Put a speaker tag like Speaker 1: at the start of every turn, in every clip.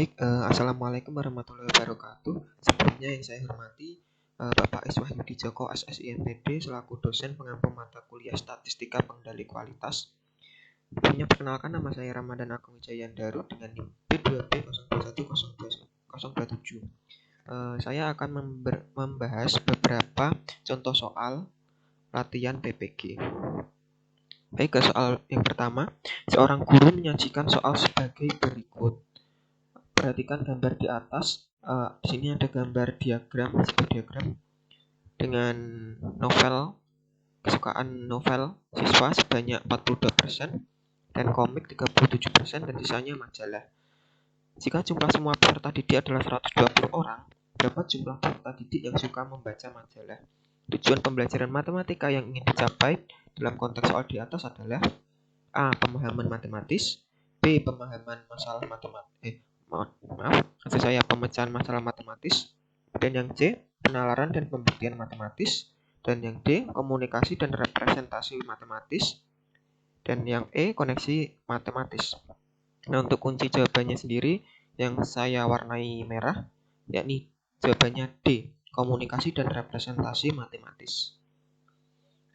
Speaker 1: Assalamualaikum warahmatullahi wabarakatuh. Sebelumnya yang saya hormati Bapak Iswahyudi Joko, SSIMPD, selaku dosen pengampu mata kuliah Statistika Pengendali Kualitas. Sebelumnya perkenalkan, nama saya Ramadan Agung Wijayandaru dengan NIM B2B021027. Saya akan membahas beberapa contoh soal latihan PPG. Baik, ke soal yang pertama, seorang guru menyajikan soal sebagai berikut. Perhatikan gambar di atas. Di sini ada gambar sebuah diagram dengan novel, kesukaan novel siswa sebanyak 42% dan komik 37% dan sisanya majalah. Jika jumlah semua peserta didik adalah 120 orang, berapa jumlah peserta didik yang suka membaca majalah? Tujuan pembelajaran matematika yang ingin dicapai dalam konteks soal di atas adalah A. Pemahaman matematis, B. Pemahaman masalah pemecahan masalah matematis, dan yang C. Penalaran dan pembuktian matematis, dan yang D. Komunikasi dan representasi matematis, dan yang E. Koneksi matematis. Nah, untuk kunci jawabannya sendiri yang saya warnai merah, yakni jawabannya D. Komunikasi dan representasi matematis.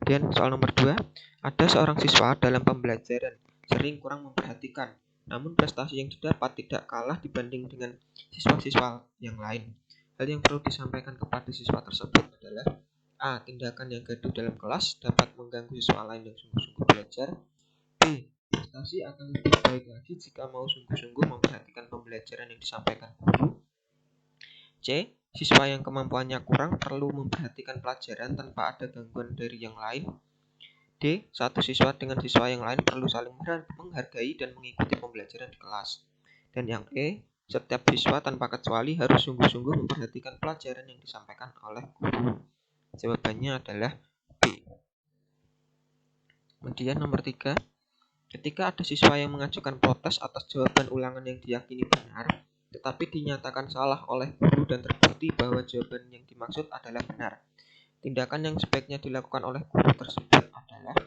Speaker 1: Kemudian soal nomor 2, ada seorang siswa dalam pembelajaran sering kurang memperhatikan, namun prestasi yang didapat tidak kalah dibanding dengan siswa-siswa yang lain. Hal yang perlu disampaikan kepada siswa tersebut adalah A. Tindakan yang gaduh dalam kelas dapat mengganggu siswa lain yang sungguh-sungguh belajar. B. Prestasi akan lebih baik lagi jika mau sungguh-sungguh memperhatikan pembelajaran yang disampaikan guru. C. Siswa yang kemampuannya kurang perlu memperhatikan pelajaran tanpa ada gangguan dari yang lain. D. Satu siswa dengan siswa yang lain perlu saling menghargai dan mengikuti pembelajaran di kelas. Dan yang E. Setiap siswa tanpa kecuali harus sungguh-sungguh memperhatikan pelajaran yang disampaikan oleh guru. Jawabannya adalah B. Kemudian nomor 3. Ketika ada siswa yang mengajukan protes atas jawaban ulangan yang diyakini benar, tetapi dinyatakan salah oleh guru dan terbukti bahwa jawaban yang dimaksud adalah benar. Tindakan yang sebaiknya dilakukan oleh guru tersebut adalah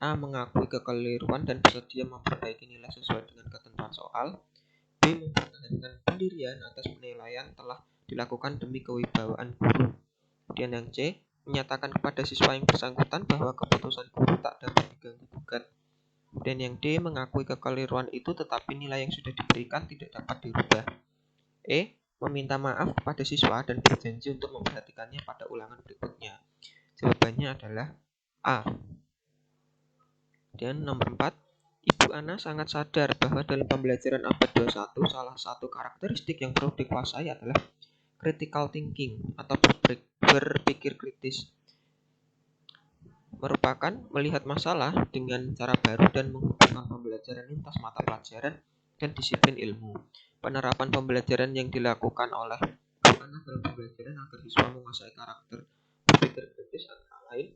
Speaker 1: A. Mengakui kekeliruan dan bersedia memperbaiki nilai sesuai dengan ketentuan soal. B. Mempertahankan pendirian atas penilaian telah dilakukan demi kewibawaan guru. Kemudian yang C. Menyatakan kepada siswa yang bersangkutan bahwa keputusan guru tak dapat diganggu-gugat. Kemudian yang D. Mengakui kekeliruan itu tetapi nilai yang sudah diberikan tidak dapat dirubah. E. Meminta maaf kepada siswa dan berjanji untuk memperhatikannya pada ulangan berikutnya. Jawabannya adalah A. Dan nomor 4, Ibu Ana sangat sadar bahwa dalam pembelajaran abad 21 salah satu karakteristik yang perlu dikuasai adalah critical thinking atau berpikir kritis. Merupakan melihat masalah dengan cara baru dan menghubungkan pembelajaran lintas mata pelajaran dan disiplin ilmu. Penerapan pembelajaran yang dilakukan oleh Ibu Ana dalam pembelajaran agar siswa menguasai karakter berpikir kritis antara lain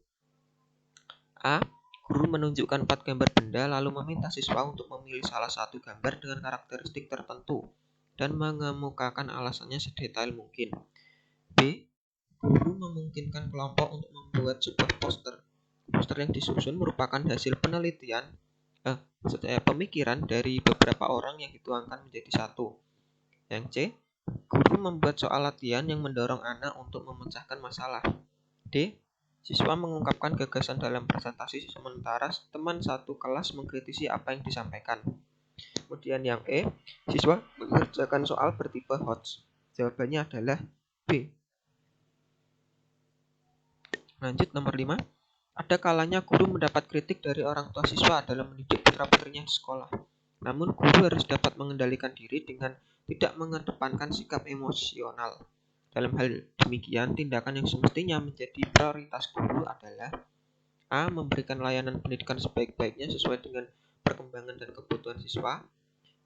Speaker 1: A. Guru menunjukkan 4 gambar benda lalu meminta siswa untuk memilih salah satu gambar dengan karakteristik tertentu dan mengemukakan alasannya sedetail mungkin. B. Guru memungkinkan kelompok untuk membuat sebuah poster. Poster yang disusun merupakan hasil pemikiran dari beberapa orang yang dituangkan menjadi satu. Yang C. Guru membuat soal latihan yang mendorong anak untuk memecahkan masalah. D. Siswa mengungkapkan gagasan dalam presentasi sementara teman satu kelas mengkritisi apa yang disampaikan. Kemudian yang E. Siswa mengerjakan soal bertipe HOTS. Jawabannya adalah B. Lanjut nomor 5. Ada kalanya guru mendapat kritik dari orang tua siswa dalam mendidik putra-putrinya di sekolah. Namun guru harus dapat mengendalikan diri dengan tidak mengedepankan sikap emosional. Dalam hal demikian, tindakan yang semestinya menjadi prioritas guru adalah A. Memberikan layanan pendidikan sebaik-baiknya sesuai dengan perkembangan dan kebutuhan siswa.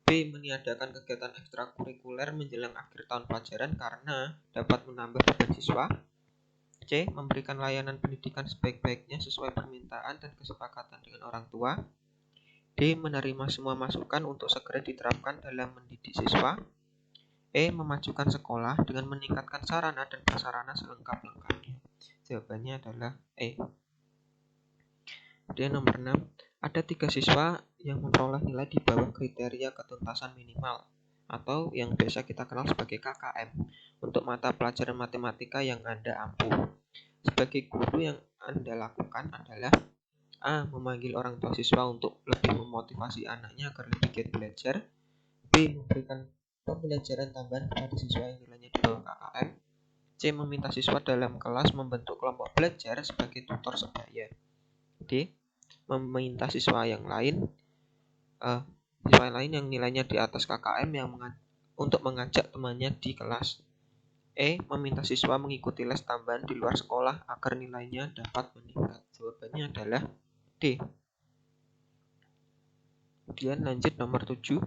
Speaker 1: B. Meniadakan kegiatan ekstrakurikuler menjelang akhir tahun pelajaran karena dapat menambah beban siswa. C. Memberikan layanan pendidikan sebaik-baiknya sesuai permintaan dan kesepakatan dengan orang tua. D. Menerima semua masukan untuk segera diterapkan dalam mendidik siswa. E. Memajukan sekolah dengan meningkatkan sarana dan prasarana selengkap-lengkapnya. Jawabannya adalah E. Kemudian nomor 6, ada 3 siswa yang memperoleh nilai di bawah kriteria ketuntasan minimal. atau yang biasa kita kenal sebagai KKM untuk mata pelajaran matematika yang Anda ampuh. Sebagai guru, yang Anda lakukan adalah A. Memanggil orang tua siswa untuk lebih memotivasi anaknya agar lebih giat belajar. B. Memberikan pembelajaran tambahan kepada siswa yang nilainya di bawah KKM. C. Meminta siswa dalam kelas membentuk kelompok belajar sebagai tutor sebaya. D. Meminta siswa yang lain yang nilainya di atas KKM untuk mengajak temannya di kelas. E. Meminta siswa mengikuti les tambahan di luar sekolah agar nilainya dapat meningkat. Jawabannya adalah D. Kemudian lanjut nomor 7.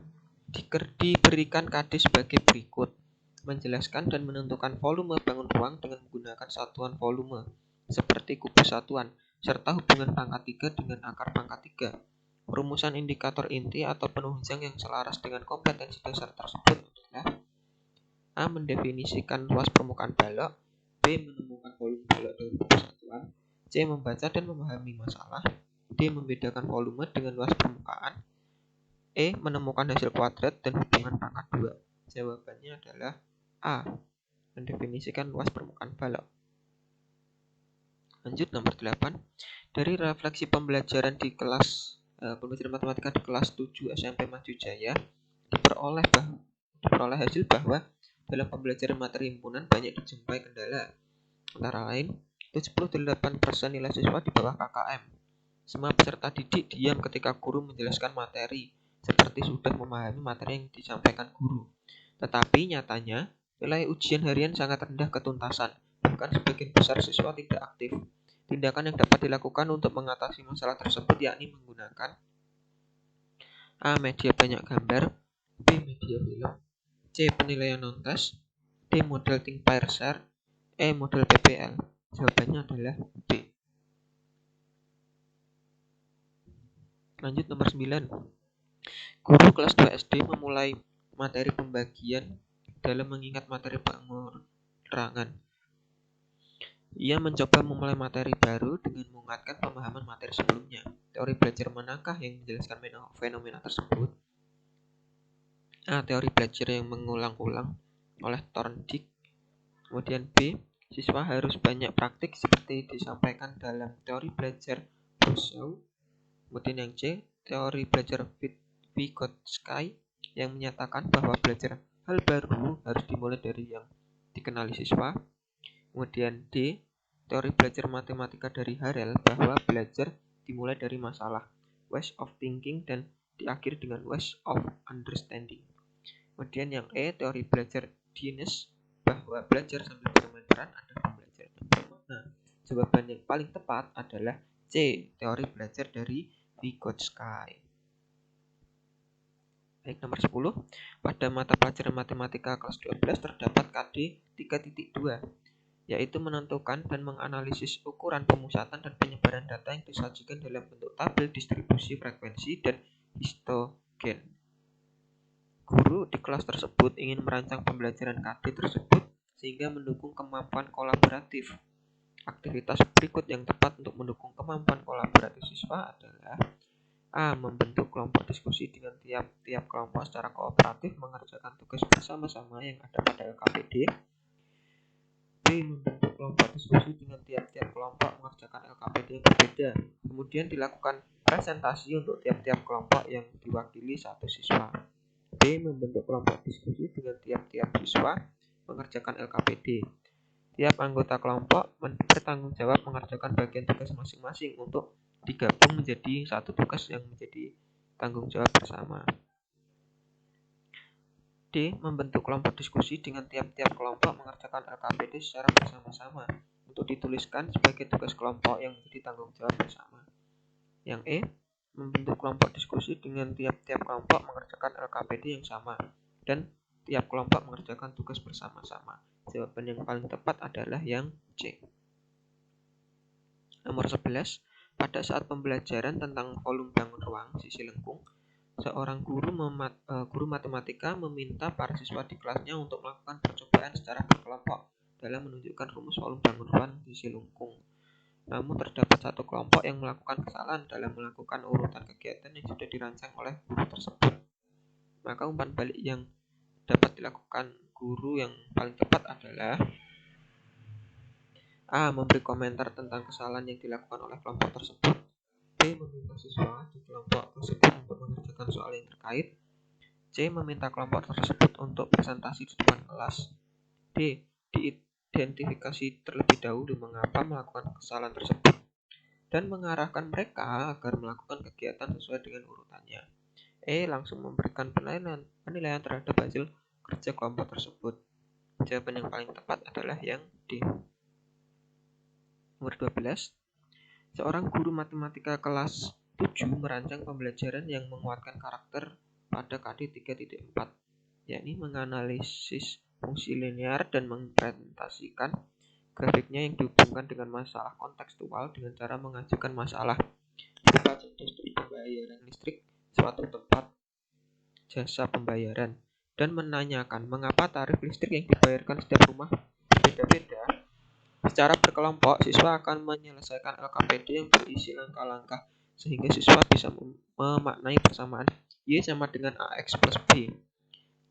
Speaker 1: Diberikan KD sebagai berikut. Menjelaskan dan menentukan volume bangun ruang dengan menggunakan satuan volume seperti kubus satuan serta hubungan pangkat 3 dengan akar pangkat 3. Rumusan indikator inti atau penunjang yang selaras dengan kompetensi dasar tersebut adalah A. Mendefinisikan luas permukaan balok. B. Menemukan volume balok dari kubus satuan. C. Membaca dan memahami masalah. D. Membedakan volume dengan luas permukaan. E. Menemukan hasil kuadrat dan hubungan pangkat 2. Jawabannya adalah A. Mendefinisikan luas permukaan balok. Lanjut nomor 8. Dari refleksi pembelajaran di kelas pembelajaran matematika di kelas 7 SMP Maju Jaya diperoleh hasil bahwa dalam pembelajaran materi himpunan banyak dijumpai kendala. Antara lain, 78% nilai siswa di bawah KKM. Semua peserta didik diam ketika guru menjelaskan materi, seperti sudah memahami materi yang disampaikan guru. Tetapi nyatanya, nilai ujian harian sangat rendah ketuntasan, bahkan sebagian besar siswa tidak aktif. Tindakan yang dapat dilakukan untuk mengatasi masalah tersebut yakni menggunakan A. Media banyak gambar. B. Media film. C. Penilaian non-tes. D. Model Think Pair Share. E. Model PPL. Jawabannya adalah B. Lanjut nomor 9. Guru kelas 2 SD memulai materi pembagian dalam mengingat materi pengurangan. Ia mencoba memulai materi baru dengan menguatkan pemahaman materi sebelumnya. Teori belajar manakah yang menjelaskan fenomena tersebut? A. Teori belajar yang mengulang-ulang oleh Thorndike. Kemudian B. Siswa harus banyak praktik seperti disampaikan dalam teori belajar Bosau. Kemudian yang C. Teori belajar Vygotsky yang menyatakan bahwa belajar hal baru harus dimulai dari yang dikenali siswa. Kemudian D. Teori belajar matematika dari Harel bahwa belajar dimulai dari masalah, ways of thinking, dan diakhiri dengan ways of understanding. Kemudian yang E. Teori belajar Dines bahwa belajar sambil bermain peran adalah pembelajaran yang bermakna. Jawaban yang paling tepat adalah C. Teori belajar dari Vygotsky. Baik, nomor 10. Pada mata pelajaran matematika kelas 12 terdapat KD 3.2, yaitu menentukan dan menganalisis ukuran pemusatan dan penyebaran data yang disajikan dalam bentuk tabel distribusi frekuensi dan histogen. Guru di kelas tersebut ingin merancang pembelajaran KD tersebut sehingga mendukung kemampuan kolaboratif. Aktivitas berikut yang tepat untuk mendukung kemampuan kolaboratif siswa adalah A. Membentuk kelompok diskusi dengan tiap-tiap kelompok secara kooperatif mengerjakan tugas bersama-sama yang ada pada LKPD. B. Membentuk kelompok diskusi dengan tiap-tiap kelompok mengerjakan LKPD yang berbeda. Kemudian dilakukan presentasi untuk tiap-tiap kelompok yang diwakili satu siswa. B. Membentuk kelompok diskusi dengan tiap-tiap siswa mengerjakan LKPD. Tiap anggota kelompok bertanggung jawab mengerjakan bagian tugas masing-masing untuk digabung menjadi satu tugas yang menjadi tanggung jawab bersama. D. Membentuk kelompok diskusi dengan tiap-tiap kelompok mengerjakan LKPD secara bersama-sama untuk dituliskan sebagai tugas kelompok yang menjadi tanggung jawab bersama. Yang E. Membentuk kelompok diskusi dengan tiap-tiap kelompok mengerjakan LKPD yang sama dan tiap kelompok mengerjakan tugas bersama-sama. Jawaban yang paling tepat adalah yang C. Nomor 11. Pada saat pembelajaran tentang volume bangun ruang sisi lengkung, seorang guru matematika meminta para siswa di kelasnya untuk melakukan percobaan secara berkelompok dalam menunjukkan rumus volume bangun ruang sisi lengkung. Namun terdapat satu kelompok yang melakukan kesalahan dalam melakukan urutan kegiatan yang sudah dirancang oleh guru tersebut. Maka umpan balik yang dapat dilakukan guru yang paling tepat adalah A. Memberi komentar tentang kesalahan yang dilakukan oleh kelompok tersebut. B. Meminta siswa di kelompok tersebut untuk mengerjakan soal yang terkait. C. Meminta kelompok tersebut untuk presentasi di depan kelas. D. Diidentifikasi terlebih dahulu mengapa melakukan kesalahan tersebut dan mengarahkan mereka agar melakukan kegiatan sesuai dengan urutannya. E. Langsung memberikan penilaian terhadap hasil kerja kelompok tersebut. Jawaban yang paling tepat adalah yang D. Nomor 12. Seorang guru matematika kelas 7 merancang pembelajaran yang menguatkan karakter pada KD 3.4, yakni menganalisis fungsi linear dan mempresentasikan grafiknya yang dihubungkan dengan masalah kontekstual dengan cara mengajukan masalah berupa industri pembayaran listrik suatu tempat jasa pembayaran dan menanyakan mengapa tarif listrik yang dibayarkan setiap rumah berbeda-beda. Secara berkelompok, siswa akan menyelesaikan LKPD yang berisi langkah-langkah sehingga siswa bisa memaknai persamaan Y sama dengan AX plus B.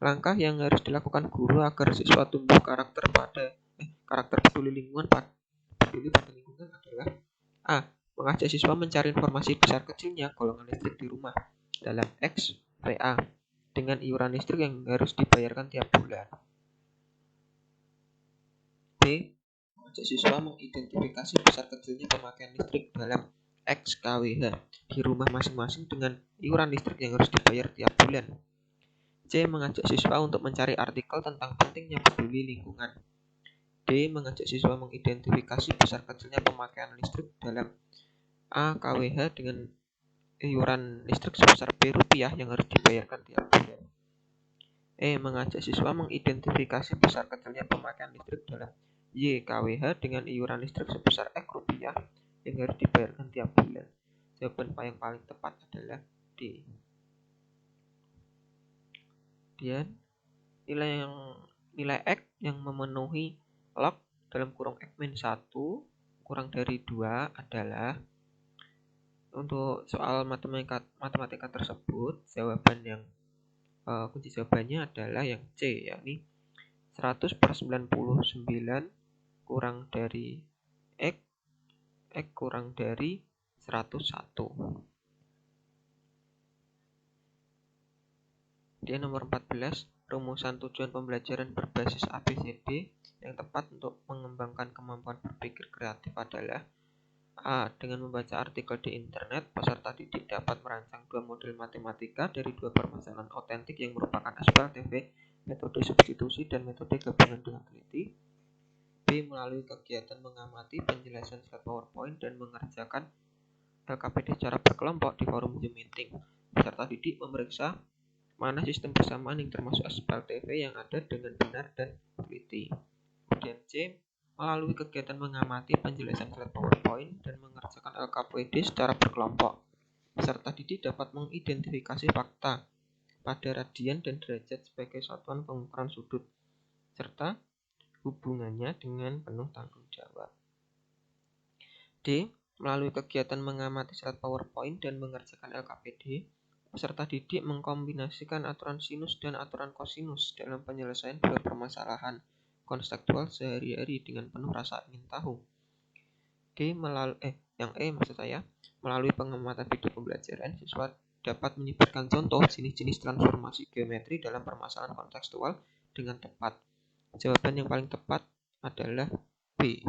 Speaker 1: Langkah yang harus dilakukan guru agar siswa tumbuh karakter peduli pada lingkungan adalah A. Mengajak siswa mencari informasi besar kecilnya golongan listrik di rumah dalam X VA dengan iuran listrik yang harus dibayarkan tiap bulan. B. Mengajak siswa mengidentifikasi besar kecilnya pemakaian listrik dalam XKWH di rumah masing-masing dengan iuran listrik yang harus dibayar tiap bulan. C. Mengajak siswa untuk mencari artikel tentang pentingnya peduli lingkungan. D. Mengajak siswa mengidentifikasi besar kecilnya pemakaian listrik dalam AKWH dengan iuran listrik sebesar B rupiah yang harus dibayarkan tiap bulan. E. Mengajak siswa mengidentifikasi besar kecilnya pemakaian listrik dalam YKWH dengan iuran listrik sebesar X rupiah yang harus dibayarkan tiap bulan. Jawaban yang paling tepat adalah D. Kemudian nilai X yang memenuhi log dalam kurung X-1 kurang dari 2 adalah untuk soal matematika tersebut jawaban yang kunci jawabannya adalah yang C, yakni 100/99 kurang dari X kurang dari 101. Dia nomor 14, rumusan tujuan pembelajaran berbasis ABCD yang tepat untuk mengembangkan kemampuan berpikir kreatif adalah A. Dengan membaca artikel di internet, peserta didik dapat merancang dua model matematika dari dua permasalahan otentik yang merupakan SPLTV, metode substitusi dan metode gabungan dengan teliti. B. Melalui kegiatan mengamati penjelasan slide PowerPoint dan mengerjakan LKPD secara berkelompok di forum Zoom meeting. Peserta didik memeriksa mana sistem persamaan yang termasuk SPLTV yang ada dengan benar dan teliti. Kemudian C. Melalui kegiatan mengamati penjelasan slide PowerPoint dan mengerjakan LKPD secara berkelompok. Peserta didik dapat mengidentifikasi fakta pada radian dan derajat sebagai satuan pengukuran sudut, serta hubungannya dengan penuh tanggung jawab. D. Melalui kegiatan mengamati slide PowerPoint dan mengerjakan LKPD, peserta didik mengkombinasikan aturan sinus dan aturan kosinus dalam penyelesaian dua permasalahan konseptual sehari-hari dengan penuh rasa ingin tahu. Melalui pengamatan video pembelajaran, siswa dapat menyebutkan contoh jenis-jenis transformasi geometri dalam permasalahan kontekstual dengan tepat. Jawaban yang paling tepat adalah B.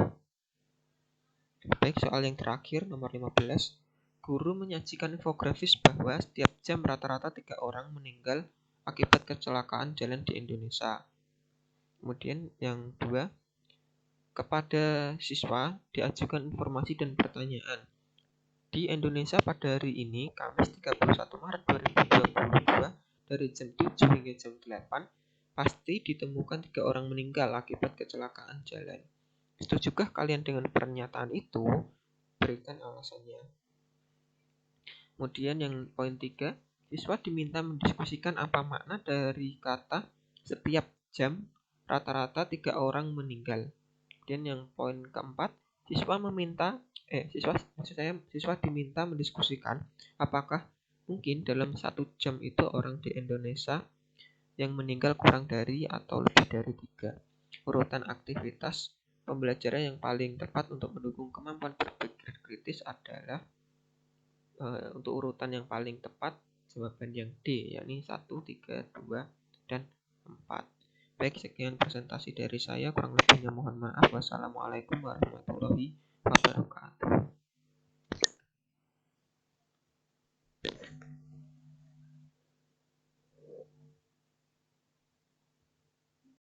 Speaker 1: Baik, soal yang terakhir, nomor 15. Guru menyajikan infografis bahwa setiap jam rata-rata 3 orang meninggal akibat kecelakaan jalan di Indonesia. Kemudian yang 2, kepada siswa diajukan informasi dan pertanyaan. Di Indonesia pada hari ini, Kamis 31 Maret 2022, dari jam 7 hingga jam 8, pasti ditemukan 3 orang meninggal akibat kecelakaan jalan. Setujukah kalian dengan pernyataan itu? Berikan alasannya. Kemudian yang poin 3, siswa diminta mendiskusikan apa makna dari kata setiap jam rata-rata 3 orang meninggal. Kemudian yang poin keempat, siswa diminta mendiskusikan apakah mungkin dalam 1 jam itu orang di Indonesia yang meninggal kurang dari atau lebih dari 3. Urutan aktivitas pembelajaran yang paling tepat untuk mendukung kemampuan berpikir kritis adalah untuk urutan yang paling tepat jawaban yang D, yakni 1, 3, 2, dan 4. Baik, sekian presentasi dari saya. Kurang lebihnya mohon maaf. Wassalamualaikum warahmatullahi wabarakatuh.